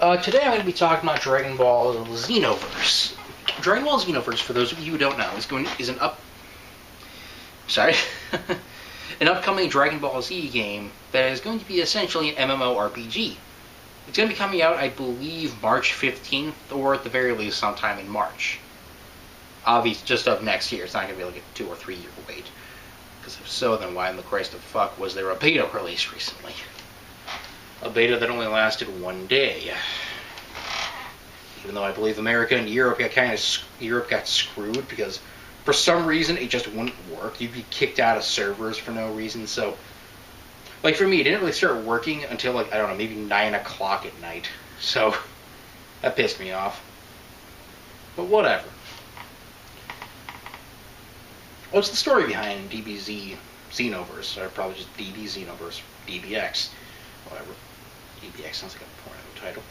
Today I'm going to be talking about Dragon Ball Xenoverse. Dragon Ball Xenoverse, for those of you who don't know, is an upcoming Dragon Ball Z game that is going to be essentially an MMORPG. It's going to be coming out, I believe, March 15th, or at the very least sometime in March. Obviously, just of next year. It's not going to be like a 2 or 3 year wait. Because if so, then why in the Christ of fuck was there a beta release recently? A beta that only lasted 1 day. Even though I believe America and Europe got screwed because for some reason it just wouldn't work. You'd be kicked out of servers for no reason. So, like for me, it didn't really start working until like, I don't know, maybe 9 o'clock at night. So, that pissed me off. But whatever. What's the story behind DBZ Xenoverse? Or probably just DB Xenoverse, DBX, whatever. DBX sounds like a porno title.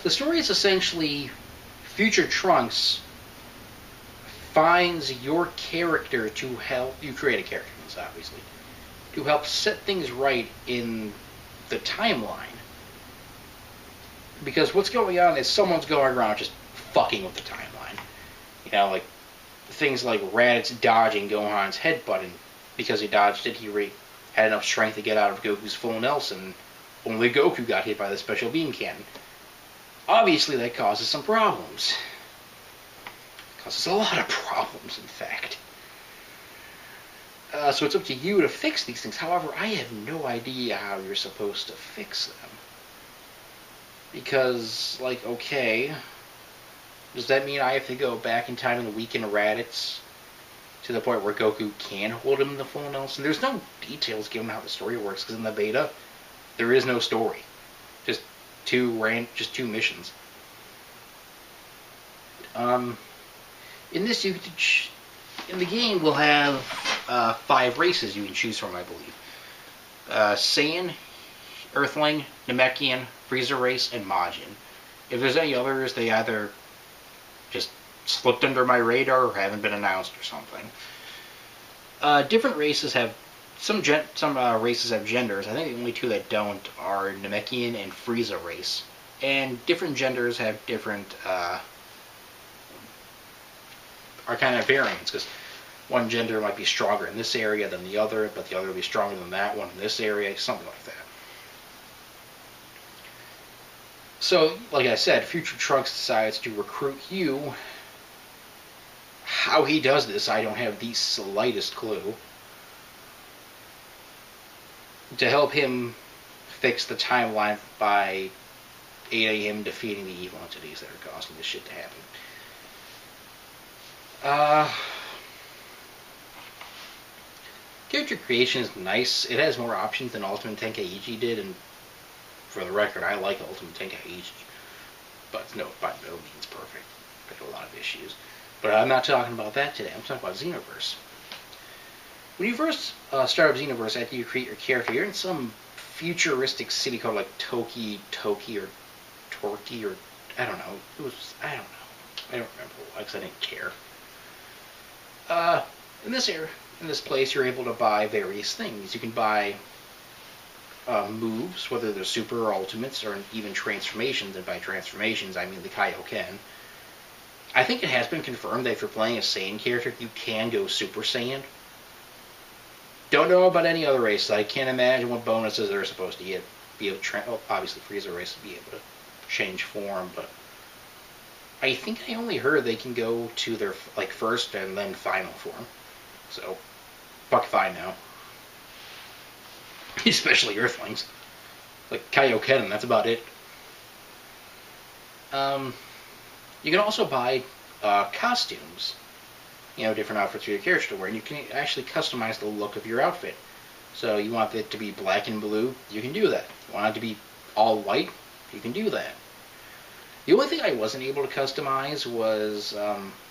The story is essentially Future Trunks finds your character to help you create a character, obviously, to help set things right in the timeline. Because what's going on is someone's going around just fucking with the timeline. You know, like things like Raditz dodging Gohan's headbutt, and because he dodged it, he had enough strength to get out of Goku's full Nelson. Only Goku got hit by the special beam cannon. Obviously, that causes some problems. It causes a lot of problems, in fact. So it's up to you to fix these things. However, I have no idea how you're supposed to fix them. Because, like, okay, does that mean I have to go back in time and weaken Raditz to the point where Goku can hold him in the full Nelson? There's no details given how the story works, because in the beta, there is no story. Just two missions. In the game, we'll have 5 races you can choose from, I believe. Saiyan, Earthling, Namekian, Frieza race, and Majin. If there's any others, they either just slipped under my radar or haven't been announced or something. Different races have some races have genders. I think the only 2 that don't are Namekian and Frieza race. And different genders have different are kind of variants, because one gender might be stronger in this area than the other, but the other will be stronger than that one in this area, something like that. So, like I said, Future Trunks decides to recruit you. How he does this, I don't have the slightest clue. To help him fix the timeline by aiding him defeating the evil entities that are causing this shit to happen. Character creation is nice. It has more options than Ultimate Tenkaichi did, and for the record, I like Ultimate Tenkaichi, but no, by no means perfect. Got a lot of issues. But I'm not talking about that today. I'm talking about Xenoverse. When you first start up Xenoverse, after you create your character, you're in some futuristic city called like Toki, or Torki, or I don't know. I don't know. I don't remember why, because I didn't care. In this place, you're able to buy various things. You can buy moves, whether they're super or ultimates, or even transformations, and by transformations I mean the Kaioken. I think it has been confirmed that if you're playing a Saiyan character, you can go Super Saiyan. Don't know about any other races. I can't imagine what bonuses they're supposed to get. Obviously Frieza race would be able to change form, but I think I only heard they can go to their like first and then final form. So, fuck if I know. Especially Earthlings. Like Kaioken, that's about it. You can also buy costumes. You know, different outfits for your character to wear, and you can actually customize the look of your outfit. So you want it to be black and blue, you can do that. You want it to be all white, you can do that. The only thing I wasn't able to customize was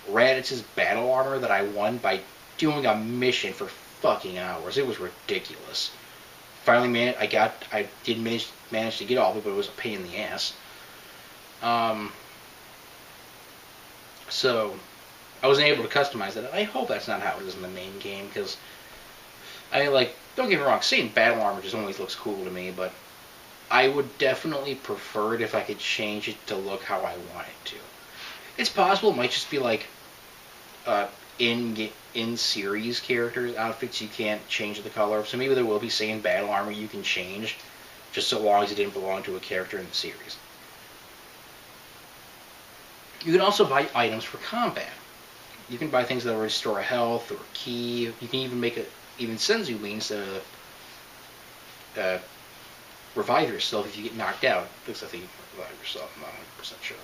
Raditz's battle armor that I won by doing a mission for fucking hours. It was ridiculous. Finally, I did manage to get all of it, but it was a pain in the ass. So I wasn't able to customize it. I hope that's not how it is in the main game, because I mean, like, don't get me wrong, seeing battle armor just always looks cool to me, but I would definitely prefer it if I could change it to look how I want it to. It's possible it might just be like in series characters outfits you can't change the color of. So maybe there will be, say, in battle armor you can change, just so long as it didn't belong to a character in the series. You can also buy items for combat. You can buy things that will restore health or ki. You can even make even senzu beans to revive yourself if you get knocked out. Because I think you can revive yourself. I'm not 100% sure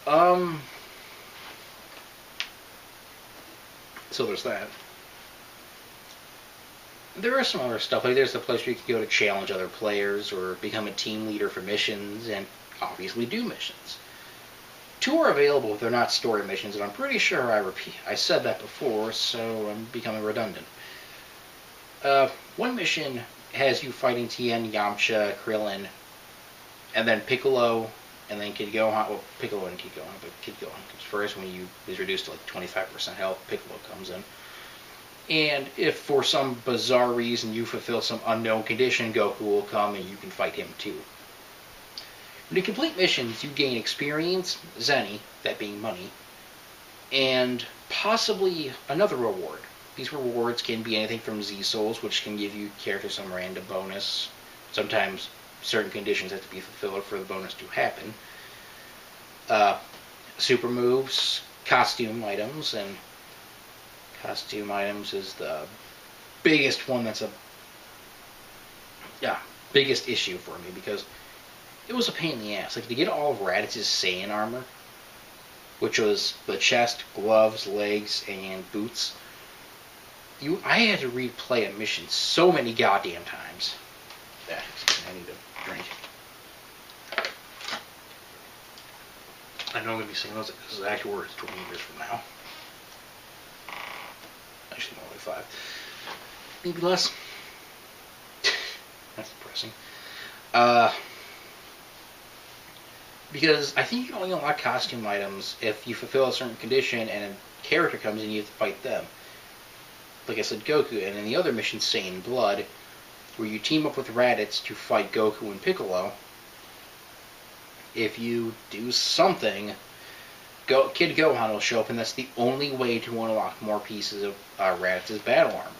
on that. So there's that. There is some other stuff. Like there's the place where you can go to challenge other players or become a team leader for missions and obviously do missions. 2 are available, but they're not story missions, and I'm pretty sure I said that before, so I'm becoming redundant. 1 mission has you fighting Tien, Yamcha, Krillin, and then Piccolo, and then Kid Gohan. Well, Piccolo and Kid Gohan, but Kid Gohan comes first when is reduced to like 25% health. Piccolo comes in. And if for some bizarre reason you fulfill some unknown condition, Goku will come and you can fight him too. When you complete missions, you gain experience, Zenny, that being money, and possibly another reward. These rewards can be anything from Z-Souls, which can give you characters some random bonus. Sometimes certain conditions have to be fulfilled for the bonus to happen. Super moves, costume items, and costume items is the biggest one that's biggest issue for me, because it was a pain in the ass. Like, to get all of Raditz's Saiyan armor, which was the chest, gloves, legs, and boots, I had to replay a mission so many goddamn times. Yeah, I need a drink. I know I'm going to be saying those exact words 20 years from now. Actually, more like 5. Maybe less. That's depressing. Because I think you can only unlock costume items if you fulfill a certain condition and a character comes in and you have to fight them. Like I said, Goku, and in the other mission, Saiyan Blood, where you team up with Raditz to fight Goku and Piccolo. If you do something, Kid Gohan will show up, and that's the only way to unlock more pieces of Raditz's battle armor.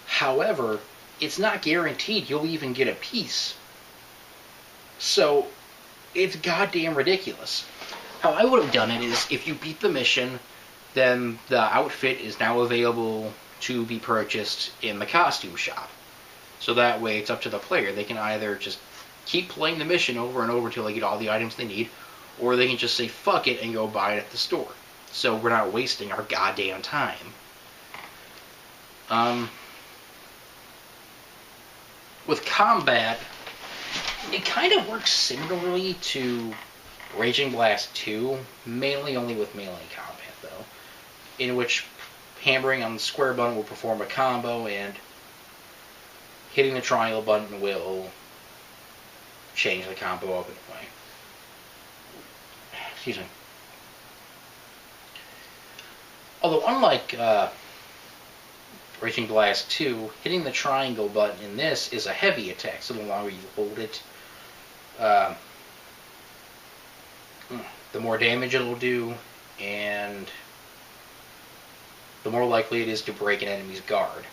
However, it's not guaranteed you'll even get a piece. So, it's goddamn ridiculous. How I would have done it is, if you beat the mission, then the outfit is now available to be purchased in the costume shop. So that way it's up to the player. They can either just keep playing the mission over and over until they get all the items they need, or they can just say fuck it and go buy it at the store. So we're not wasting our goddamn time. With combat, it kind of works similarly to Raging Blast 2, mainly only with melee combat though, in which hammering on the square button will perform a combo and hitting the triangle button will change the combo up anyway. Excuse me. Although unlike Raging Blast 2, hitting the triangle button in this is a heavy attack, so the longer you hold it, the more damage it'll do, and the more likely it is to break an enemy's guard.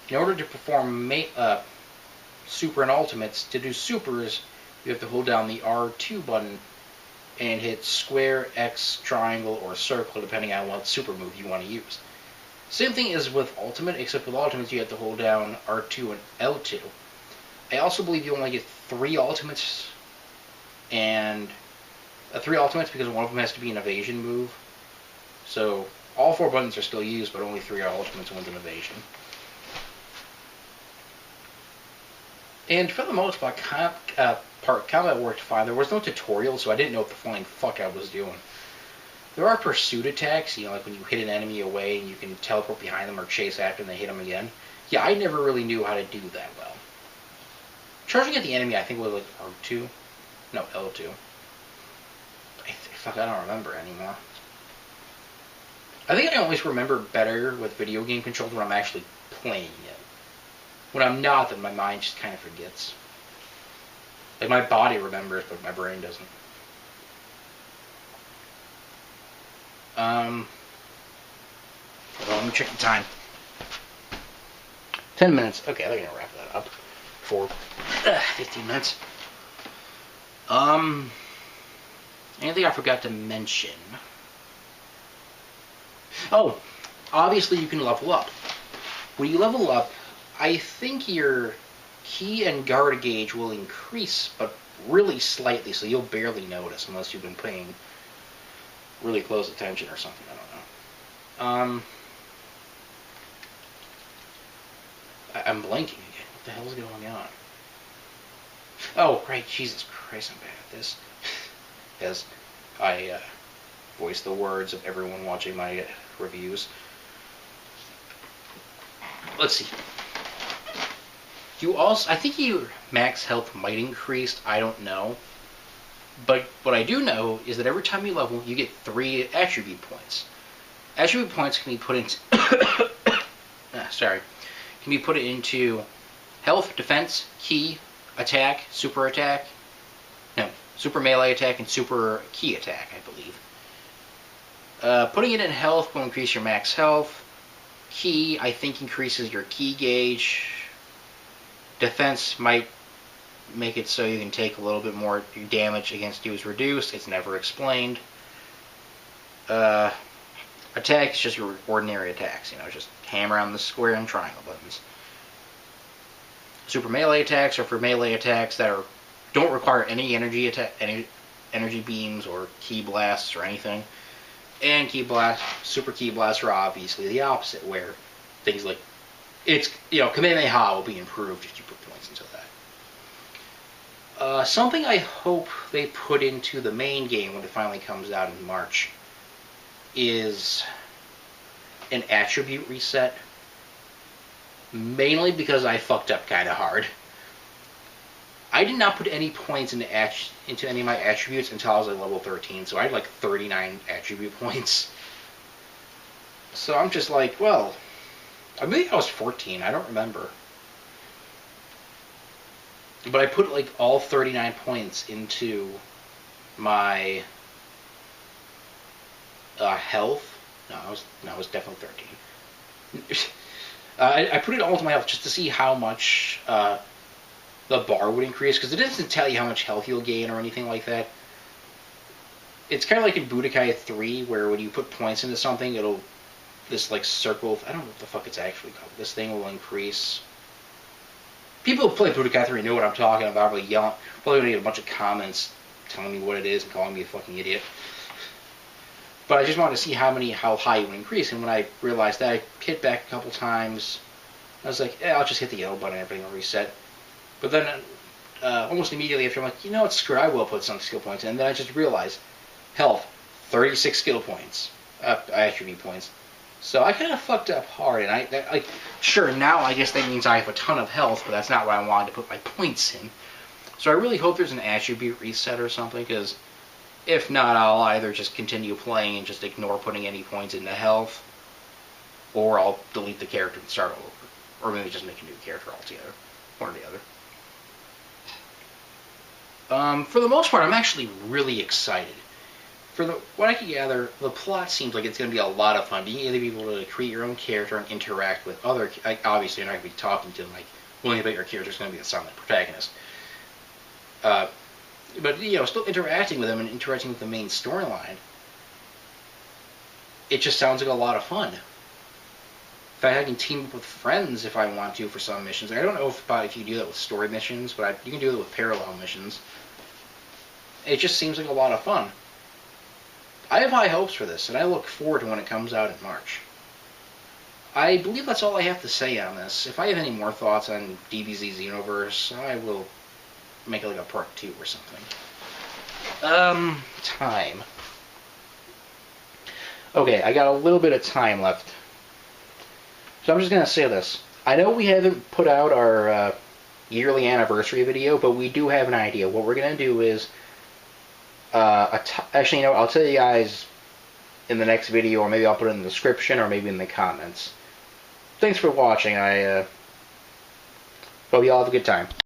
In order to perform super and ultimates, to do supers, you have to hold down the R2 button and hit square, X, triangle, or circle, depending on what super move you want to use. Same thing as with ultimate, except with ultimates you have to hold down R2 and L2. I also believe you only get 3 ultimates, and 3 ultimates because one of them has to be an evasion move. So all 4 buttons are still used, but only 3 are ultimates, one's an evasion. And for the most part, combat worked fine. There was no tutorial, so I didn't know what the flying fuck I was doing. There are pursuit attacks, like when you hit an enemy away and you can teleport behind them or chase after and they hit them again. Yeah, I never really knew how to do that well. Charging at the enemy, I think, was like R2. No, L2. Fuck, I don't remember anymore. I think I always remember better with video game controls when I'm actually playing it. When I'm not, then my mind just kind of forgets. Like, my body remembers, but my brain doesn't. Well, let me check the time. 10 minutes. Okay, they're gonna wrap that up for 15 minutes. Anything I forgot to mention? Oh, obviously you can level up. When you level up, I think your ki and guard gauge will increase, but really slightly, so you'll barely notice unless you've been paying really close attention or something. I don't know. I'm blanking again. What the hell is going on? Oh, right. Jesus Christ, I'm bad at this. As I voice the words of everyone watching my reviews. Let's see. You also, I think your max health might increase. I don't know. But what I do know is that every time you level, you get 3 attribute points. Attribute points can be put into can be put into health, defense, ki, attack, super melee attack, and super ki attack, I believe. Putting it in health will increase your max health. Ki, I think, increases your ki gauge. Defense might make it so you can take a little bit more damage against you is reduced. It's never explained. Attack is just your ordinary attacks, just hammer on the square and triangle buttons. Super melee attacks are for melee attacks that don't require any energy beams or ki blasts or anything. And super ki blasts are obviously the opposite, where things like Kamehameha will be improved if you put points into that. Something I hope they put into the main game when it finally comes out in March is an attribute reset. Mainly because I fucked up kind of hard. I did not put any points into any of my attributes until I was like level 13, so I had like 39 attribute points. So I'm just like, well, I believe I was 14, I don't remember. But I put like all 39 points into my health. No, I was definitely 13. I put it all into my health just to see how much the bar would increase, because it doesn't tell you how much health you'll gain or anything like that. It's kind of like in Budokai 3, where when you put points into something, this like circle, I don't know what the fuck it's actually called, this thing will increase. People who play Budokai 3 know what I'm talking about, probably going to get a bunch of comments telling me what it is and calling me a fucking idiot. But I just wanted to see how high it would increase, and when I realized that, I hit back a couple times. I was like, I'll just hit the L button and everything will reset. But then, almost immediately after, I'm like, what, screw it, I will put some skill points in. And then I just realized, health, 36 skill points, attribute points. So I kind of fucked up hard, and sure, now I guess that means I have a ton of health, but that's not what I wanted to put my points in. So I really hope there's an attribute reset or something, because if not, I'll either just continue playing and just ignore putting any points into health, or I'll delete the character and start all over. Or maybe just make a new character altogether. One or the other. For the most part, I'm actually really excited. What I can gather, the plot seems like it's going to be a lot of fun. Being able to create your own character and interact with other... obviously, you're not going to be talking to them, only about your character is going to be the silent protagonist. But, still interacting with them and interacting with the main storyline, it just sounds like a lot of fun. In fact, I can team up with friends if I want to for some missions. I don't know if you do that with story missions, but you can do it with parallel missions. It just seems like a lot of fun. I have high hopes for this, and I look forward to when it comes out in March. I believe that's all I have to say on this. If I have any more thoughts on DBZ Xenoverse, I will make it like a part 2 or something. Time. Okay, I got a little bit of time left. So I'm just going to say this. I know we haven't put out our yearly anniversary video, but we do have an idea. What we're going to do is... actually, I'll tell you guys in the next video, or maybe I'll put it in the description, or maybe in the comments. Thanks for watching. Hope you all have a good time.